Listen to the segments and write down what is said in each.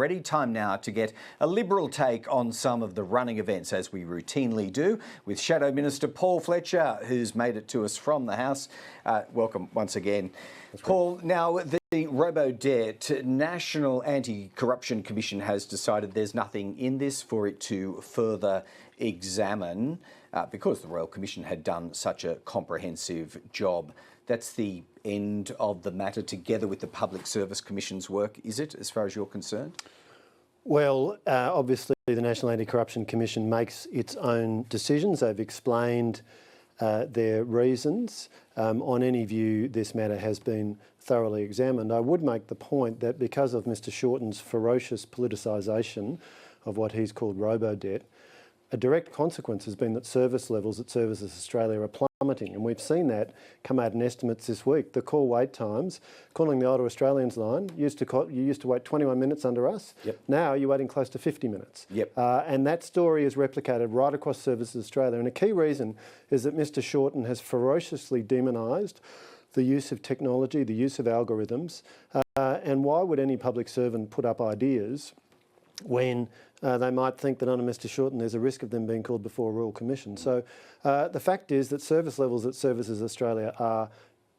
already. Time now to get a Liberal take on some of the running events, as we routinely do, with Shadow Minister Paul Fletcher, who's made it to us from the House. Welcome once again. Paul, now the Robo-Debt National Anti-Corruption Commission has decided there's nothing in this for it to further examine because the Royal Commission had done such a comprehensive job. That's the end of the matter, together with the Public Service Commission's work, is it, as far as you're concerned? Well, obviously the National Anti-Corruption Commission makes its own decisions. They've explained their reasons. On any view, this matter has been thoroughly examined. I would make the point that because of Mr Shorten's ferocious politicisation of what he's called robo-debt, a direct consequence has been that service levels at Services Australia are plummeting, and we've seen that come out in estimates this week. The call wait times, calling the Older Australians line, you used to wait 21 minutes under us. Yep. Now you're waiting close to 50 minutes. Yep. And that story is replicated right across Services Australia. And a key reason is that Mr Shorten has ferociously demonised the use of technology, the use of algorithms. And why would any public servant put up ideas when they might think that under Mr Shorten there's a risk of them being called before a Royal Commission? So the fact is that service levels at Services Australia are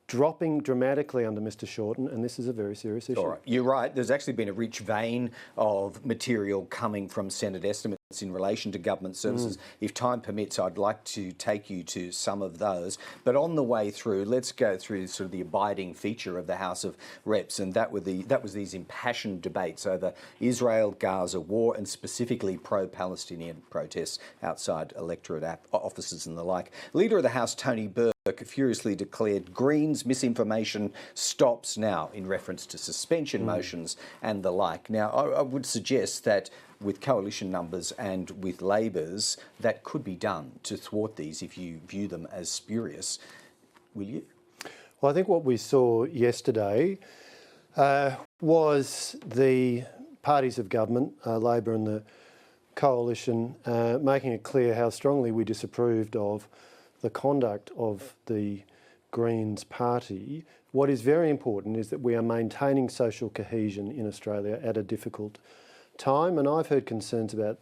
dropping dramatically under Mr Shorten, and this is a very serious issue. All right, you're right. There's actually been a rich vein of material coming from Senate estimates in relation to government services. If time permits, I'd like to take you to some of those. But on the way through, let's go through sort of the abiding feature of the House of Reps, and that was these impassioned debates over Israel-Gaza war and specifically pro-Palestinian protests outside electorate offices and the like. Leader of the House, Tony Burke, furiously declared Greens misinformation stops now in reference to suspension motions and the like. Now, I would suggest that with coalition numbers and with Labor's, that could be done to thwart these if you view them as spurious. Will you? Well, I think what we saw yesterday was the parties of government, Labor and the coalition, making it clear how strongly we disapproved of the conduct of the Greens party. What is very important is that we are maintaining social cohesion in Australia at a difficult time, and I've heard concerns about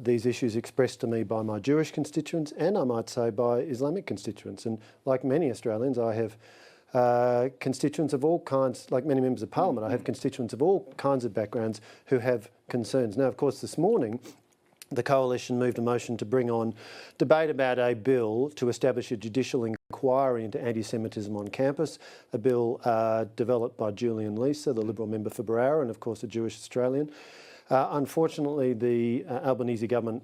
these issues expressed to me by my Jewish constituents and I might say by Islamic constituents. And like many Australians, I have constituents of all kinds, like many members of Parliament, I have constituents of all kinds of backgrounds who have concerns. Now, of course, this morning, the Coalition moved a motion to bring on debate about a bill to establish a judicial inquiry into anti-Semitism on campus, a bill developed by Julian Leeser, the Liberal member for Barara, and of course a Jewish Australian. Unfortunately, the Albanese government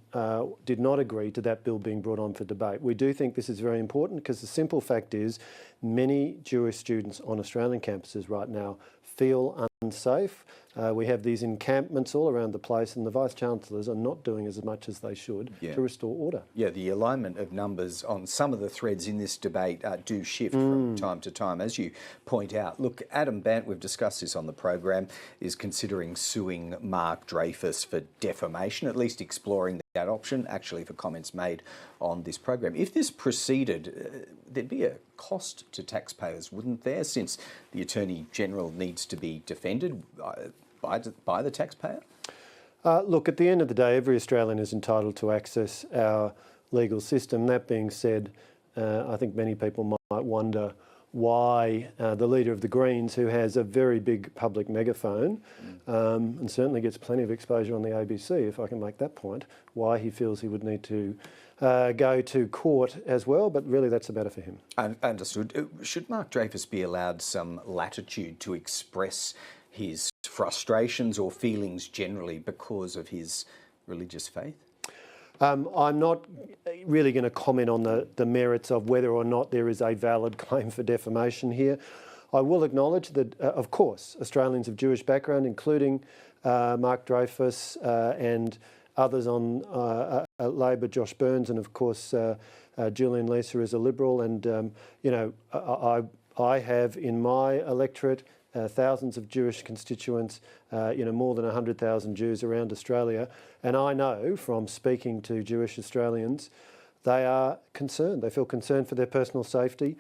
did not agree to that bill being brought on for debate. We do think this is very important because the simple fact is many Jewish students on Australian campuses right now feel unsafe. We have these encampments all around the place and the Vice-Chancellors are not doing as much as they should to restore order. Yeah, the alignment of numbers on some of the threads in this debate do shift from time to time, as you point out. Look, Adam Bandt, we've discussed this on the program, is considering suing Mark Dreyfus for defamation, at least exploring that option, actually for comments made on this program. If this proceeded, there'd be a cost to taxpayers, wouldn't there, since the Attorney-General needs to be defended by the taxpayer? Look, at the end of the day, every Australian is entitled to access our legal system. That being said, I think many people might wonder why the leader of the Greens, who has a very big public megaphone and certainly gets plenty of exposure on the ABC, if I can make that point, why he feels he would need to go to court as well, but really that's a matter for him. Understood. Should Mark Dreyfus be allowed some latitude to express his frustrations or feelings generally because of his religious faith? I'm not really going to comment on the merits of whether or not there is a valid claim for defamation here. I will acknowledge that, of course, Australians of Jewish background, including Mark Dreyfus and others on Labor, Josh Burns, and of course Julian Leeser is a Liberal, and you know, I have in my electorate thousands of Jewish constituents, you know, more than 100,000 Jews around Australia, and I know from speaking to Jewish Australians, they are concerned. They feel concerned for their personal safety,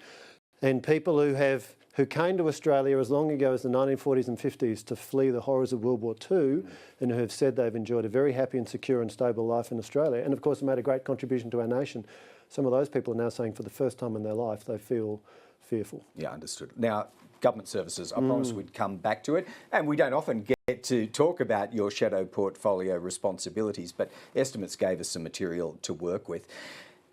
and people who who came to Australia as long ago as the 1940s and 50s to flee the horrors of World War II, and who have said they've enjoyed a very happy and secure and stable life in Australia, and of course have made a great contribution to our nation. Some of those people are now saying for the first time in their life they feel fearful. Yeah, understood. Now, government services, I promised we'd come back to it, and we don't often get to talk about your shadow portfolio responsibilities, but Estimates gave us some material to work with.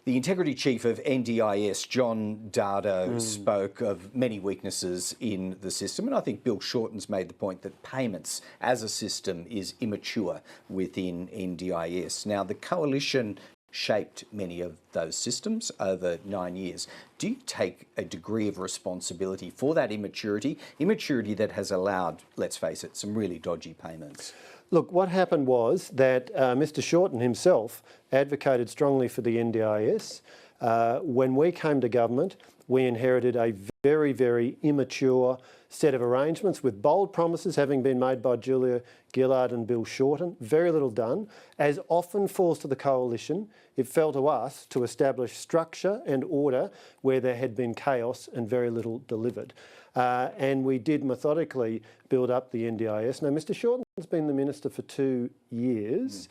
The Integrity Chief of NDIS, John Dardo, spoke of many weaknesses in the system, and I think Bill Shorten's made the point that payments as a system is immature within NDIS. Now, the Coalition shaped many of those systems over 9 years. Do you take a degree of responsibility for that immaturity that has allowed, let's face it, some really dodgy payments? Look, what happened was that Mr Shorten himself advocated strongly for the NDIS. When we came to government, we inherited a very, very immature set of arrangements with bold promises having been made by Julia Gillard and Bill Shorten. Very little done. As often falls to the Coalition, it fell to us to establish structure and order where there had been chaos and very little delivered. And we did methodically build up the NDIS. Now, Mr Shorten's been the Minister for 2 years.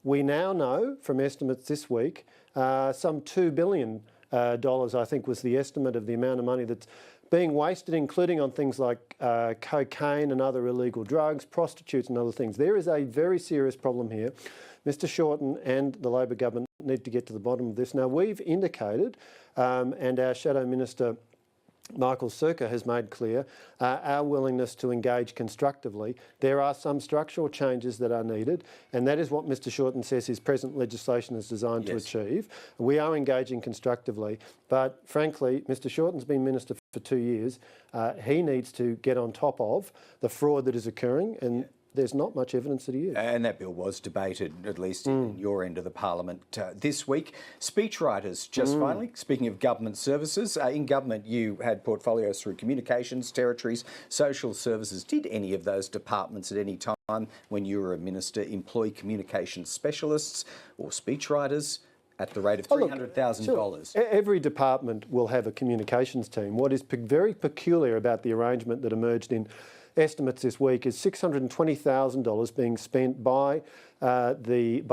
We now know from estimates this week, some $2 billion, I think was the estimate of the amount of money that's being wasted, including on things like cocaine and other illegal drugs, prostitutes and other things. There is a very serious problem here. Mr Shorten and the Labor government need to get to the bottom of this. Now, we've indicated, and our Shadow Minister Michael Serker has made clear our willingness to engage constructively. There are some structural changes that are needed, and that is what Mr Shorten says his present legislation is designed to achieve. We are engaging constructively, but frankly, Mr Shorten's been Minister for 2 years. He needs to get on top of the fraud that is occurring, and there's not much evidence that he is. And that bill was debated, at least in your end of the parliament this week. Speechwriters, just finally, speaking of government services, in government you had portfolios through communications, territories, social services. Did any of those departments at any time when you were a minister employ communications specialists or speechwriters at the rate of $300,000? Every department will have a communications team. What is very peculiar about the arrangement that emerged in estimates this week is $620,000 being spent by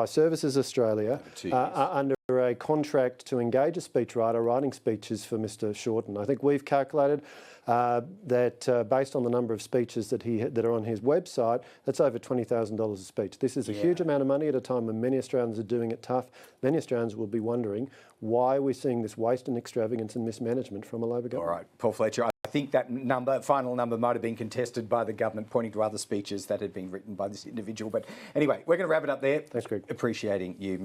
Services Australia under a contract to engage a speechwriter writing speeches for Mr Shorten. I think we've calculated that based on the number of speeches that are on his website, that's over $20,000 a speech. This is a huge amount of money at a time when many Australians are doing it tough. Many Australians will be wondering why we're seeing this waste and extravagance and mismanagement from a Labor government. All right, Paul Fletcher, I think that final number might have been contested by the government, pointing to other speeches that had been written by this individual. But anyway, we're going to wrap it up there. Thanks, Greg. Appreciating you making